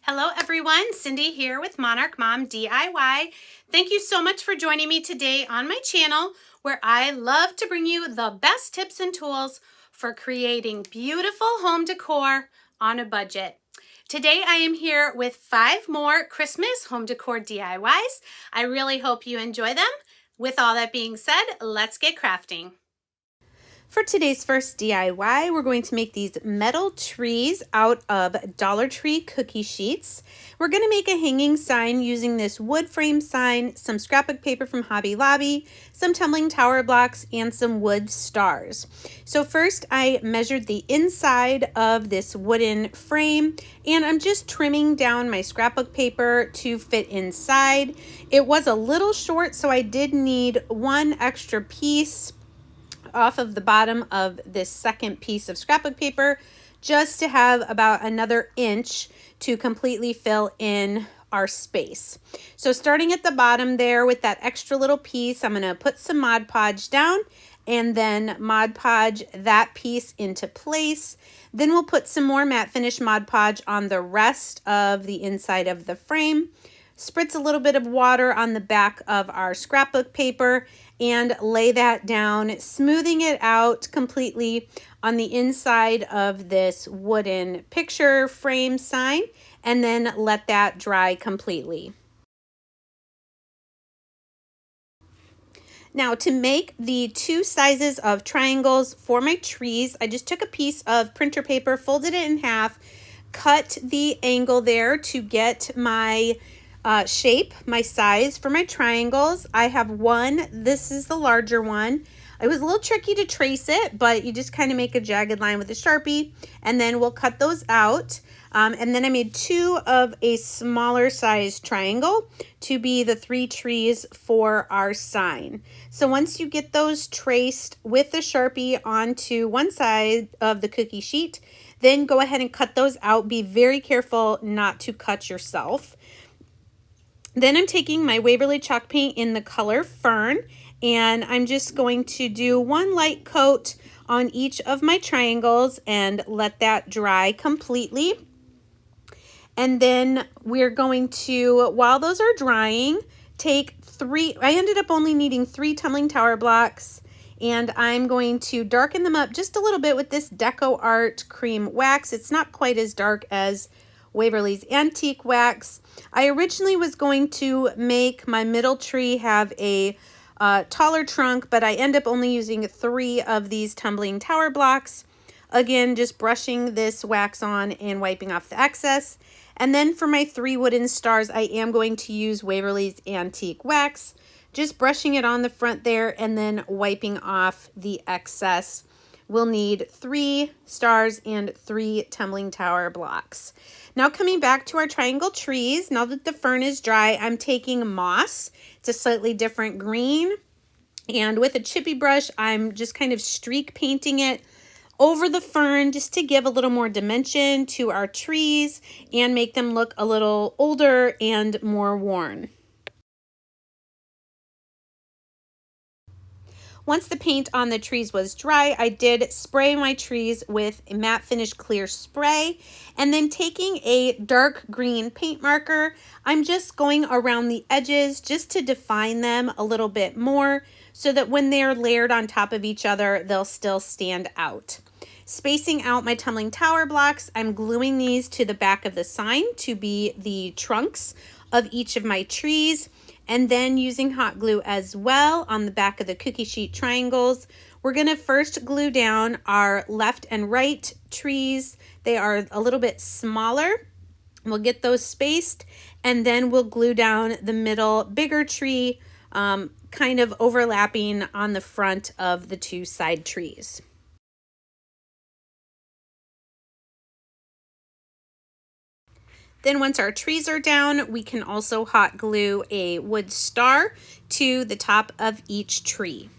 Hello everyone, Cindy here with Monarch Mom DIY. Thank you so much for joining me today on my channel where I love to bring you the best tips and tools for creating beautiful home decor on a budget. Today I am here with 5 more Christmas home decor DIYs. I really hope you enjoy them. With all that being said, let's get crafting. For today's first DIY, we're going to make these metal trees out of Dollar Tree cookie sheets. We're going to make a hanging sign using this wood frame sign, some scrapbook paper from Hobby Lobby, some tumbling tower blocks, and some wood stars. So first I measured the inside of this wooden frame, and I'm just trimming down my scrapbook paper to fit inside. It was a little short, so I did need one extra piece off of the bottom of this second piece of scrapbook paper just to have about another inch to completely fill in our space. So starting at the bottom there with that extra little piece, I'm going to put some Mod Podge down and then Mod Podge that piece into place. Then we'll put some more matte finish Mod Podge on the rest of the inside of the frame. Spritz a little bit of water on the back of our scrapbook paper and lay that down, smoothing it out completely on the inside of this wooden picture frame sign, and then let that dry completely. Now to make the 2 sizes of triangles for my trees, I just took a piece of printer paper, folded it in half, cut the angle there to get my shape, my size for my triangles. I have one. This is the larger one. It was a little tricky to trace it, but you just kind of make a jagged line with a Sharpie, and then we'll cut those out. And then I made 2 of a smaller size triangle to be the 3 trees for our sign. So once you get those traced with the Sharpie onto one side of the cookie sheet, then go ahead and cut those out. Be very careful not to cut yourself. Then I'm taking my Waverly chalk paint in the color Fern, and I'm just going to do one light coat on each of my triangles and let that dry completely. And then we're going to, while those are drying, take 3, I ended up only needing 3 tumbling tower blocks, and I'm going to darken them up just a little bit with this Deco Art cream wax. It's not quite as dark as Waverly's Antique Wax. I originally was going to make my middle tree have a taller trunk, but I end up only using 3 of these tumbling tower blocks. Again, just brushing this wax on and wiping off the excess. And then for my 3 wooden stars, I am going to use Waverly's Antique Wax, just brushing it on the front there and then wiping off the excess. We'll need 3 stars and 3 tumbling tower blocks. Now coming back to our triangle trees, now that the fern is dry, I'm taking moss. It's a slightly different green. And with a chippy brush, I'm just kind of streak painting it over the fern just to give a little more dimension to our trees and make them look a little older and more worn. Once the paint on the trees was dry, I did spray my trees with a matte finish clear spray, and then taking a dark green paint marker, I'm just going around the edges just to define them a little bit more so that when they're layered on top of each other, they'll still stand out. Spacing out my tumbling tower blocks, I'm gluing these to the back of the sign to be the trunks of each of my trees. And then using hot glue as well on the back of the cookie sheet triangles. We're going to first glue down our left and right trees. They are a little bit smaller. We'll get those spaced, and then we'll glue down the middle bigger tree, kind of overlapping on the front of the 2 side trees. Then once our trees are down, we can also hot glue a wood star to the top of each tree.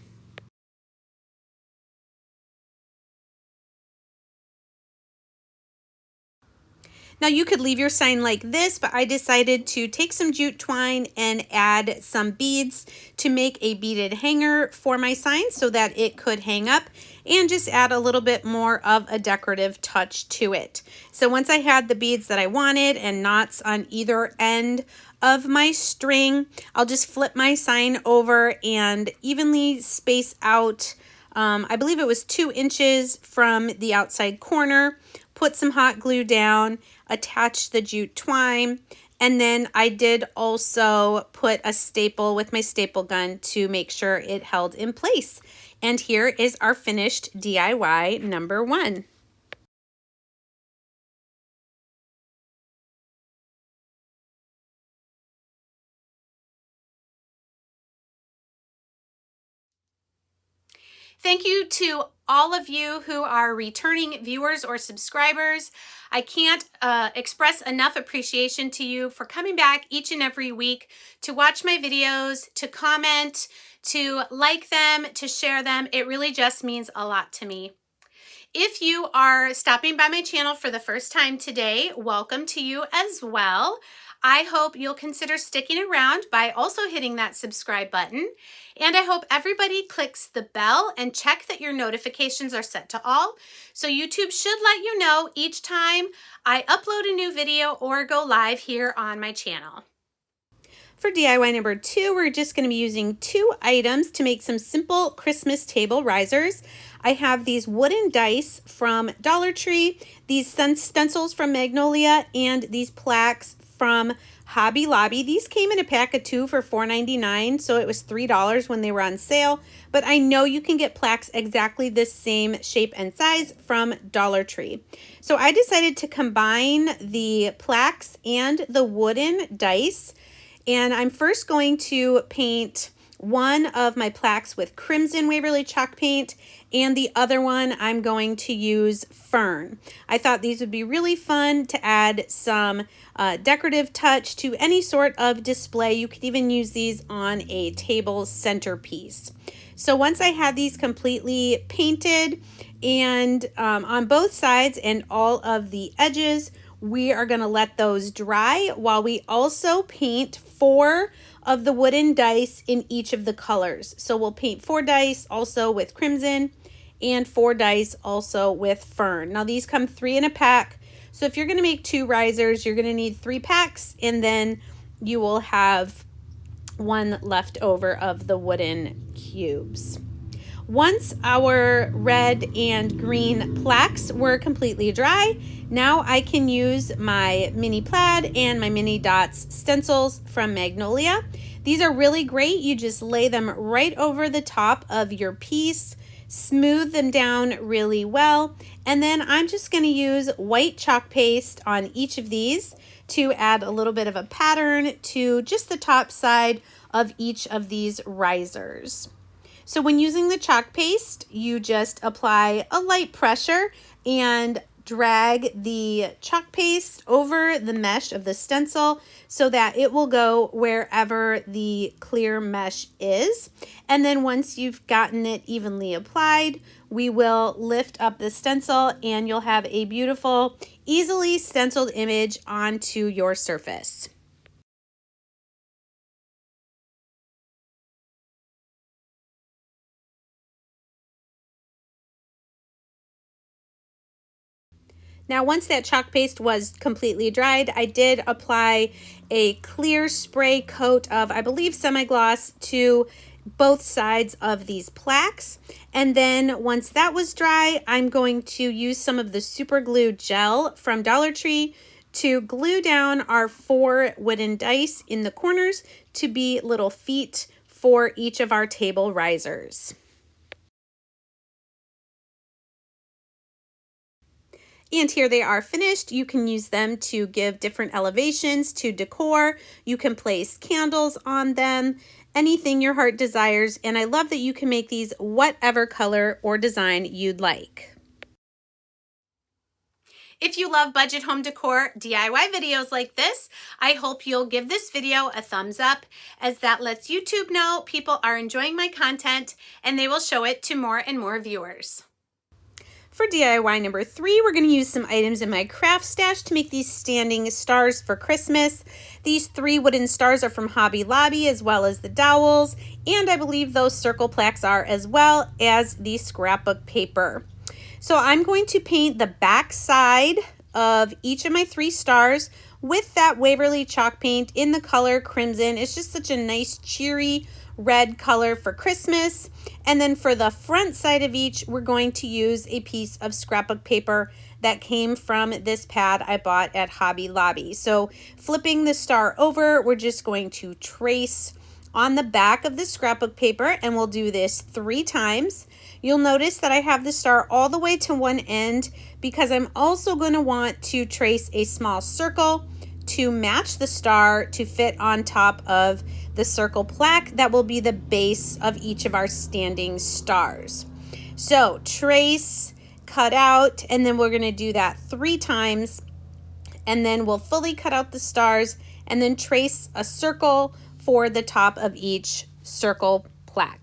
Now you could leave your sign like this, but I decided to take some jute twine and add some beads to make a beaded hanger for my sign so that it could hang up, and just add a little bit more of a decorative touch to it. So once I had the beads that I wanted and knots on either end of my string, I'll just flip my sign over and evenly space out, I believe it was 2 inches from the outside corner, put some hot glue down, attach the jute twine, and then I did also put a staple with my staple gun to make sure it held in place. And here is our finished DIY number 1. Thank you to all of you who are returning viewers or subscribers. I can't express enough appreciation to you for coming back each and every week to watch my videos, to comment, to like them, to share them. It really just means a lot to me. If you are stopping by my channel for the first time today, welcome to you as well. I hope you'll consider sticking around by also hitting that subscribe button. And I hope everybody clicks the bell and check that your notifications are set to all. So YouTube should let you know each time I upload a new video or go live here on my channel. For DIY number 2, we're just going to be using 2 items to make some simple Christmas table risers. I have these wooden dice from Dollar Tree, these stencils from Magnolia, and these plaques from Hobby Lobby. These came in a pack of 2 for $4.99, so it was $3 when they were on sale. But I know you can get plaques exactly the same shape and size from Dollar Tree. So I decided to combine the plaques and the wooden dice. And I'm first going to paint one of my plaques with Crimson Waverly chalk paint, and the other one I'm going to use Fern. I thought these would be really fun to add some decorative touch to any sort of display. You could even use these on a table centerpiece. So once I had these completely painted and on both sides and all of the edges, we are going to let those dry while we also paint 4 of the wooden dice in each of the colors. So we'll paint 4 dice also with Crimson and 4 dice also with Fern. Now these come 3 in a pack. So if you're going to make 2 risers, you're going to need 3 packs, and then you will have 1 left over of the wooden cubes. Once our red and green plaques were completely dry, now I can use my mini plaid and my mini dots stencils from Magnolia. These are really great. You just lay them right over the top of your piece, smooth them down really well, and then I'm just going to use white chalk paste on each of these to add a little bit of a pattern to just the top side of each of these risers. So when using the chalk paste, you just apply a light pressure and drag the chalk paste over the mesh of the stencil so that it will go wherever the clear mesh is. And then once you've gotten it evenly applied, we will lift up the stencil and you'll have a beautiful, easily stenciled image onto your surface. Now, once that chalk paste was completely dried, I did apply a clear spray coat of, I believe, semi-gloss to both sides of these plaques. And then once that was dry, I'm going to use some of the super glue gel from Dollar Tree to glue down our 4 wooden dice in the corners to be little feet for each of our table risers. And here they are finished. You can use them to give different elevations to decor. You can place candles on them, anything your heart desires. And I love that you can make these whatever color or design you'd like. If you love budget home decor DIY videos like this, I hope you'll give this video a thumbs up, as that lets YouTube know people are enjoying my content and they will show it to more and more viewers. For DIY number 3, we're going to use some items in my craft stash to make these standing stars for Christmas. These 3 wooden stars are from Hobby Lobby, as well as the dowels, and I believe those circle plaques are, as well as the scrapbook paper. So I'm going to paint the back side of each of my 3 stars with that Waverly chalk paint in the color crimson. It's just such a nice cheery red color for Christmas. And then for the front side of each, we're going to use a piece of scrapbook paper that came from this pad I bought at Hobby Lobby. So flipping the star over, we're just going to trace on the back of the scrapbook paper, and we'll do this 3 times. You'll notice that I have the star all the way to one end because I'm also going to want to trace a small circle to match the star to fit on top of the circle plaque that will be the base of each of our standing stars. So trace, cut out, and then we're going to do that 3 times, and then we'll fully cut out the stars and then trace a circle for the top of each circle plaque.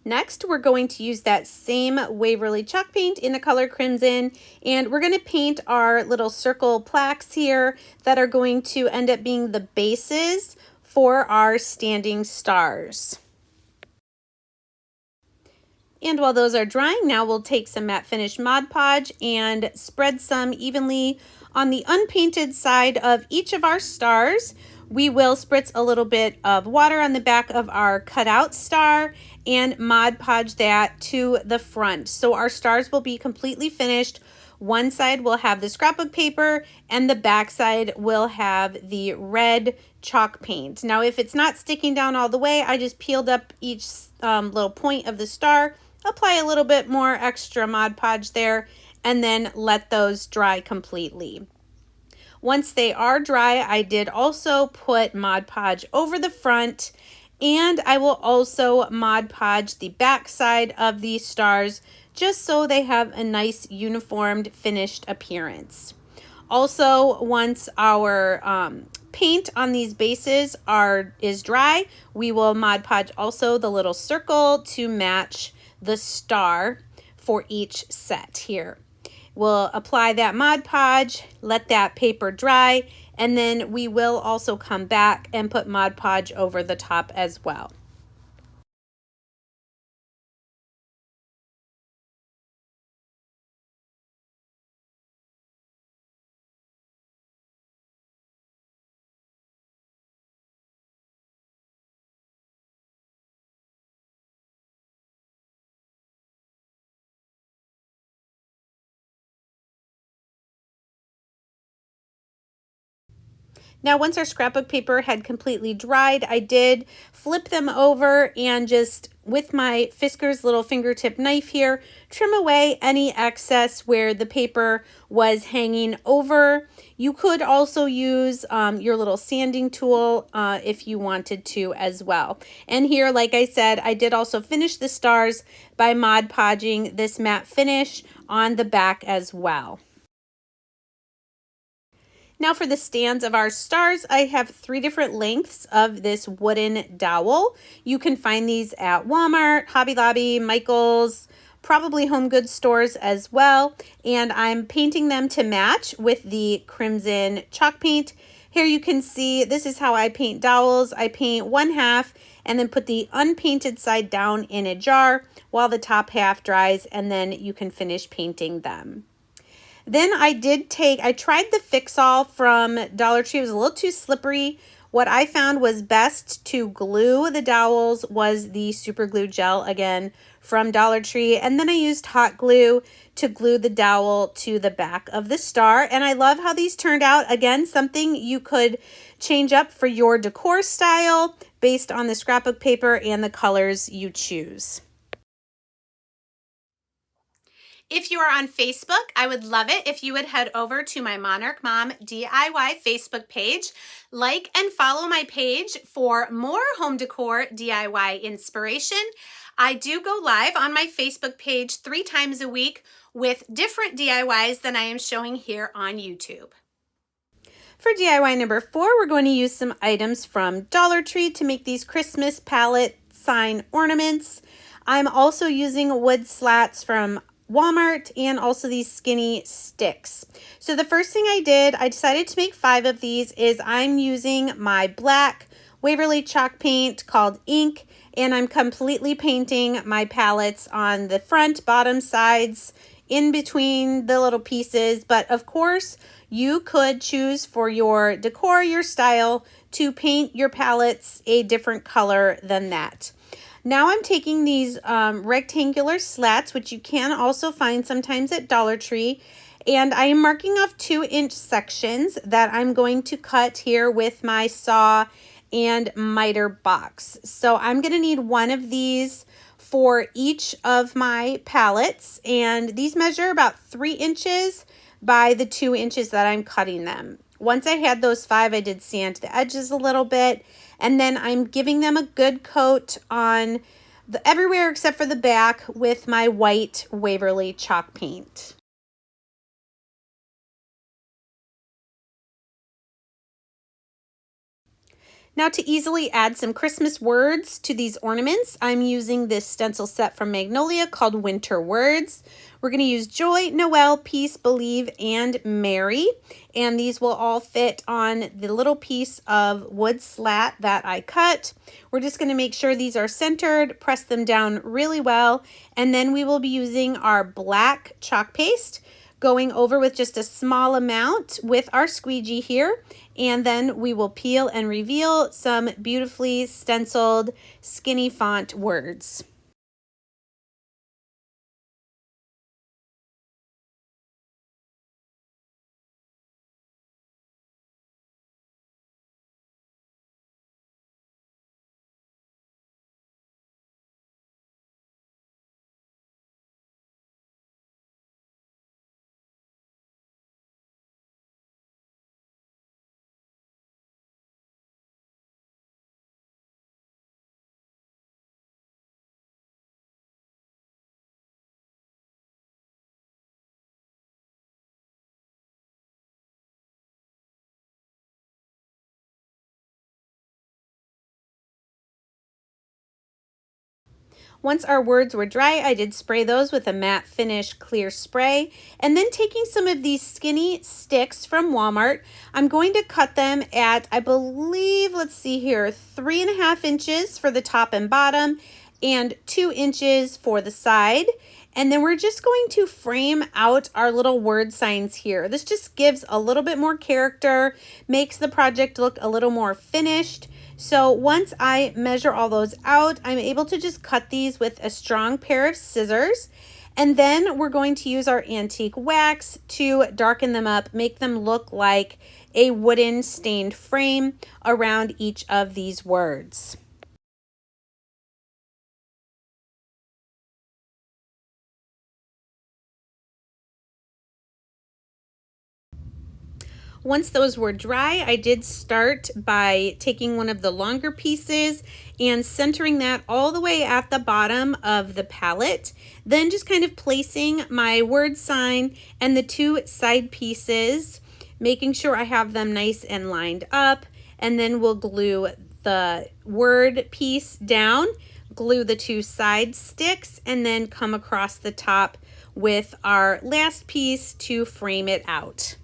Next, we're going to use that same Waverly chalk paint in the color crimson, and we're going to paint our little circle plaques here that are going to end up being the bases for our standing stars. And while those are drying, now we'll take some matte finish Mod Podge and spread some evenly on the unpainted side of each of our stars. We will spritz a little bit of water on the back of our cutout star and Mod Podge that to the front. So our stars will be completely finished. One side will have the scrapbook paper and the back side will have the red chalk paint. Now, if it's not sticking down all the way, I just peeled up each little point of the star, apply a little bit more extra Mod Podge there, and then let those dry completely. Once they are dry, I did also put Mod Podge over the front, and I will also Mod Podge the back side of these stars just so they have a nice uniformed finished appearance. Also, once our paint on these bases is dry, we will Mod Podge also the little circle to match the star for each set here. We'll apply that Mod Podge, let that paper dry, and then we will also come back and put Mod Podge over the top as well. Now, once our scrapbook paper had completely dried, I did flip them over and just with my Fisker's little fingertip knife here, trim away any excess where the paper was hanging over. You could also use your little sanding tool if you wanted to as well. And here, like I said, I did also finish the stars by Mod Podging this matte finish on the back as well. Now for the stands of our stars, I have 3 different lengths of this wooden dowel. You can find these at Walmart, Hobby Lobby, Michael's, probably home goods stores as well. And I'm painting them to match with the crimson chalk paint. Here you can see this is how I paint dowels. I paint one half and then put the unpainted side down in a jar while the top half dries, and then you can finish painting them. Then I tried the Fix-All from Dollar Tree. It was a little too slippery. What I found was best to glue the dowels was the super glue gel, again, from Dollar Tree. And then I used hot glue to glue the dowel to the back of the star. And I love how these turned out. Again, something you could change up for your decor style based on the scrapbook paper and the colors you choose. If you are on Facebook, I would love it if you would head over to my Monarch Mom DIY Facebook page. Like and follow my page for more home decor DIY inspiration. I do go live on my Facebook page 3 times a week with different DIYs than I am showing here on YouTube. For DIY number 4, we're going to use some items from Dollar Tree to make these Christmas pallet sign ornaments. I'm also using wood slats from Walmart and also these skinny sticks. So the first thing I did, I decided to make 5 of these, is I'm using my black Waverly chalk paint called Ink, and I'm completely painting my palettes on the front, bottom, sides, in between the little pieces. But of course, you could choose for your decor, your style, to paint your palettes a different color than that. Now I'm taking these rectangular slats, which you can also find sometimes at Dollar Tree, and I am marking off 2-inch sections that I'm going to cut here with my saw and miter box. So I'm going to need one of these for each of my palettes, and these measure about 3 inches by the 2 inches that I'm cutting them. Once I had those 5, I did sand the edges a little bit, and then I'm giving them a good coat on everywhere except for the back with my white Waverly chalk paint. Now, to easily add some Christmas words to these ornaments, I'm using this stencil set from Magnolia called Winter Words. We're going to use joy, Noel, peace, believe, and Mary. And these will all fit on the little piece of wood slat that I cut. We're just going to make sure these are centered, press them down really well, and then we will be using our black chalk paste, going over with just a small amount with our squeegee here, and then we will peel and reveal some beautifully stenciled skinny font words. Once our words were dry, I did spray those with a matte finish clear spray. And then taking some of these skinny sticks from Walmart, I'm going to cut them at, I believe, let's see here, 3.5 inches for the top and bottom and 2 inches for the side. And then we're just going to frame out our little word signs here. This just gives a little bit more character, makes the project look a little more finished. So once I measure all those out, I'm able to just cut these with a strong pair of scissors. And then we're going to use our antique wax to darken them up, make them look like a wooden stained frame around each of these words. Once those were dry, I did start by taking one of the longer pieces and centering that all the way at the bottom of the palette. Then just kind of placing my word sign and the 2 side pieces, making sure I have them nice and lined up. And then we'll glue the word piece down, glue the 2 side sticks, and then come across the top with our last piece to frame it out.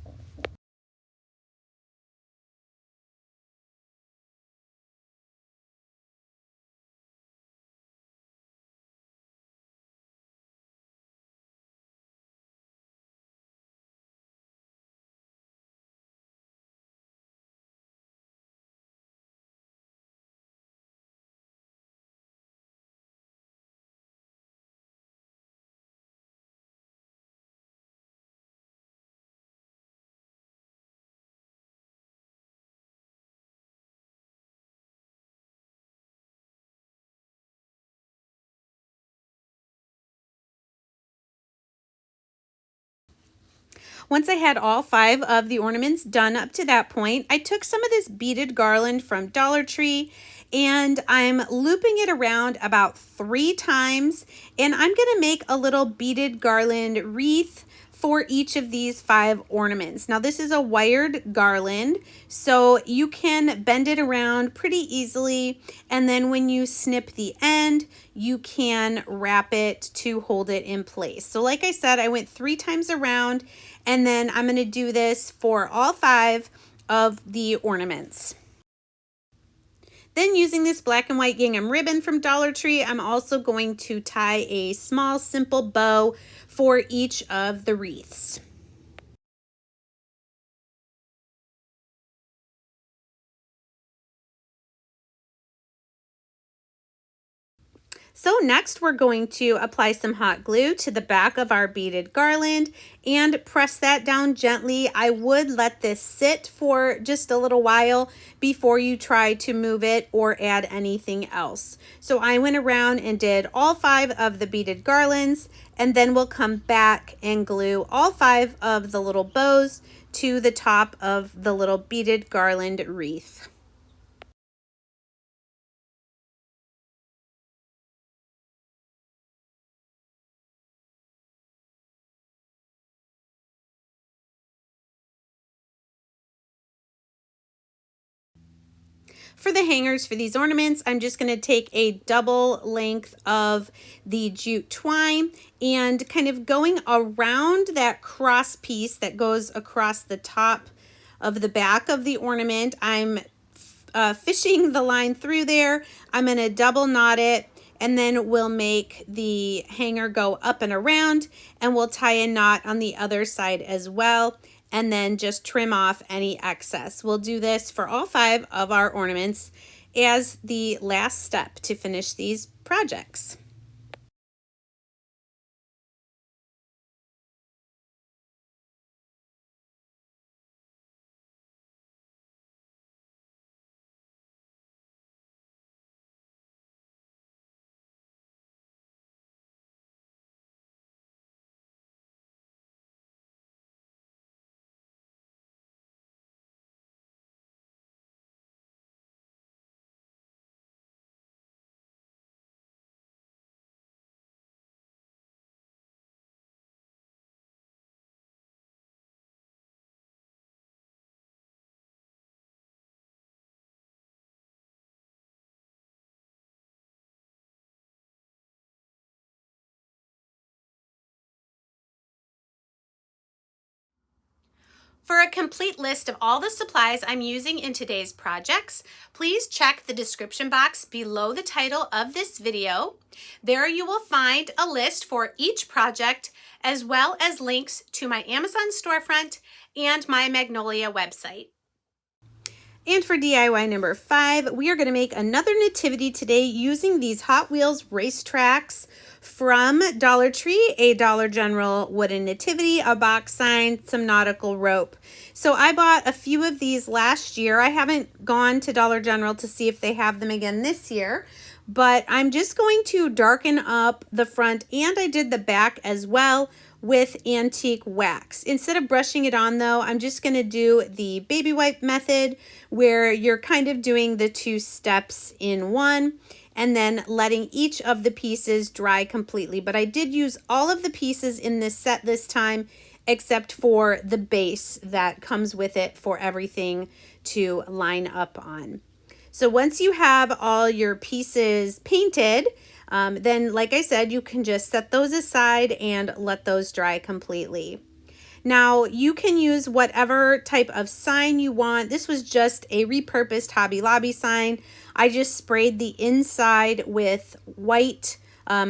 Once I had all 5 of the ornaments done up to that point, I took some of this beaded garland from Dollar Tree and I'm looping it around about 3 times, and I'm gonna make a little beaded garland wreath for each of these 5 ornaments. Now this is a wired garland, so you can bend it around pretty easily, and then when you snip the end, you can wrap it to hold it in place. So like I said, I went 3 times around, and then I'm going to do this for all 5 of the ornaments. Then using this black and white gingham ribbon from Dollar Tree, I'm also going to tie a small simple bow for each of the wreaths. So next we're going to apply some hot glue to the back of our beaded garland and press that down gently. I would let this sit for just a little while before you try to move it or add anything else. So I went around and did all 5 of the beaded garlands, and then we'll come back and glue all 5 of the little bows to the top of the little beaded garland wreath. For the hangers for these ornaments, I'm just going to take a double length of the jute twine and kind of going around that cross piece that goes across the top of the back of the ornament. I'm fishing the line through there. I'm going to double knot it, and then we'll make the hanger go up and around, and we'll tie a knot on the other side as well, and then just trim off any excess. We'll do this for all 5 of our ornaments as the last step to finish these projects. For a complete list of all the supplies I'm using in today's projects, please check the description box below the title of this video. There you will find a list for each project, as well as links to my Amazon storefront and my Magnolia website. And for DIY number 5, we are going to make another nativity today using these Hot Wheels RACETRACKs from Dollar Tree, a Dollar General wooden nativity, a box sign, some nautical rope. So I bought a few of these last year. I haven't gone to Dollar General to see if they have them again this year, but I'm just going to darken up the front, and I did the back as well with antique wax. Instead of brushing it on though, I'm just going to do the baby wipe method, where you're kind of doing the 2 steps in one and then letting each of the pieces dry completely. But I did use all of the pieces in this set this time, except for the base that comes with it for everything to line up on. So once you have all your pieces painted, then like I said, you can just set those aside and let those dry completely. Now you can use whatever type of sign you want. This was just a repurposed Hobby Lobby sign. I just sprayed the inside with white,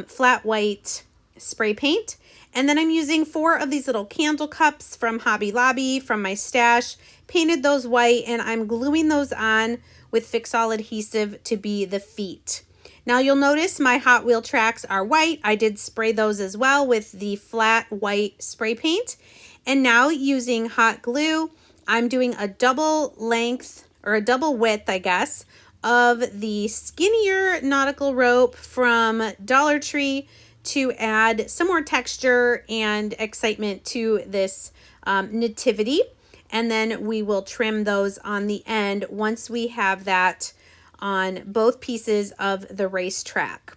flat white spray paint. And then I'm using 4 of these little candle cups from Hobby Lobby from my stash, painted those white, and I'm gluing those on with Fix-All adhesive to be the feet. Now you'll notice my Hot Wheel tracks are white. I did spray those as well with the flat white spray paint. And now using hot glue, I'm doing a double length, or a double width, I guess, of the skinnier nautical rope from Dollar Tree to add some more texture and excitement to this nativity. And then we will trim those on the end once we have that on both pieces of the RACETRACK.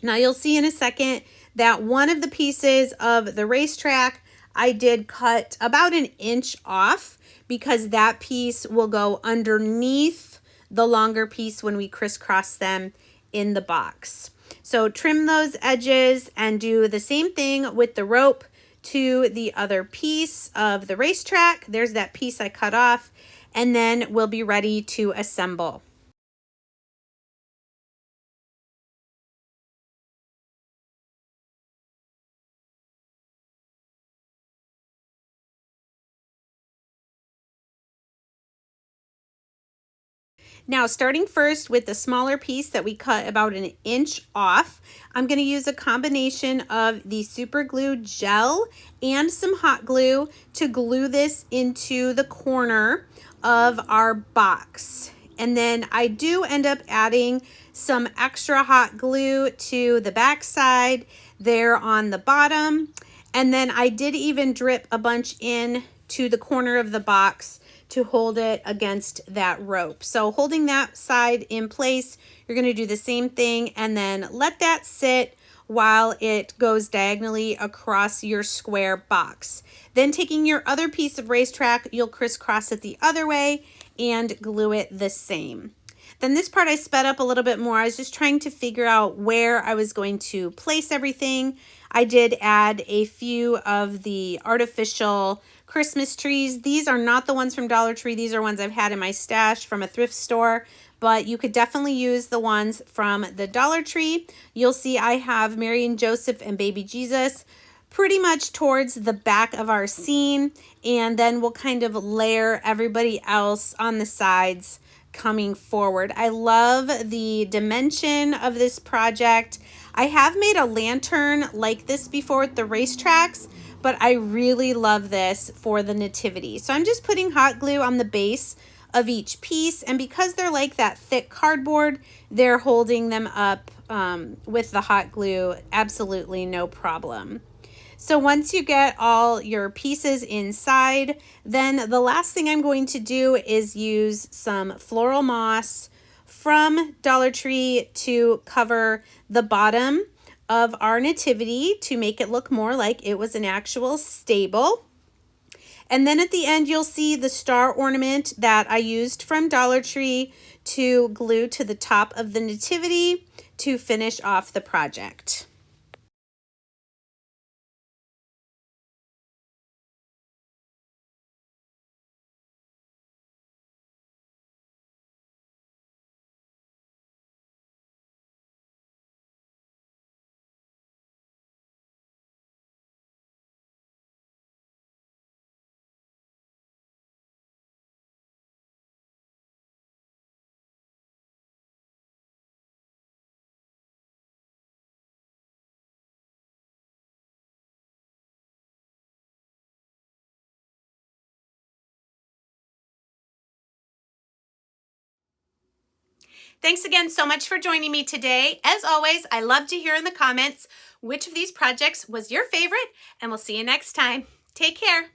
Now you'll see in a second that one of the pieces of the RACETRACK I did cut about 1 inch off because that piece will go underneath the longer piece when we crisscross them in the box. So trim those edges and do the same thing with the rope to the other piece of the RACETRACK. There's that piece I cut off, and then we'll be ready to assemble. Now, starting first with the smaller piece that we cut about 1 inch off, I'm going to use a combination of the super glue gel and some hot glue to glue this into the corner of our box. And then I do end up adding some extra hot glue to the back side there on the bottom. And then I did even drip a bunch in to the corner of the box to hold it against that rope. So holding that side in place, you're going to do the same thing and then let that sit while it goes diagonally across your square box. Then taking your other piece of RACETRACK, you'll crisscross it the other way and glue it the same. Then this part I sped up a little bit more. I was just trying to figure out where I was going to place everything. I did add a few of the artificial Christmas trees. These are not the ones from Dollar Tree. These are ones I've had in my stash from a thrift store, but you could definitely use the ones from the Dollar Tree. You'll see I have Mary and Joseph and baby Jesus pretty much towards the back of our scene, and then we'll kind of layer everybody else on the sides coming forward. I love the dimension of this project. I have made a lantern like this before with the RACETRACKs, but I really love this for the nativity. So I'm just putting hot glue on the base of each piece, and because they're like that thick cardboard, they're holding them up with the hot glue absolutely no problem. So once you get all your pieces inside, then the last thing I'm going to do is use some floral moss from Dollar Tree to cover the bottom of our nativity to make it look more like it was an actual stable. And then at the end, you'll see the star ornament that I used from Dollar Tree to glue to the top of the nativity to finish off the project. Thanks again so much for joining me today. As always, I love to hear in the comments which of these projects was your favorite, and we'll see you next time. Take care.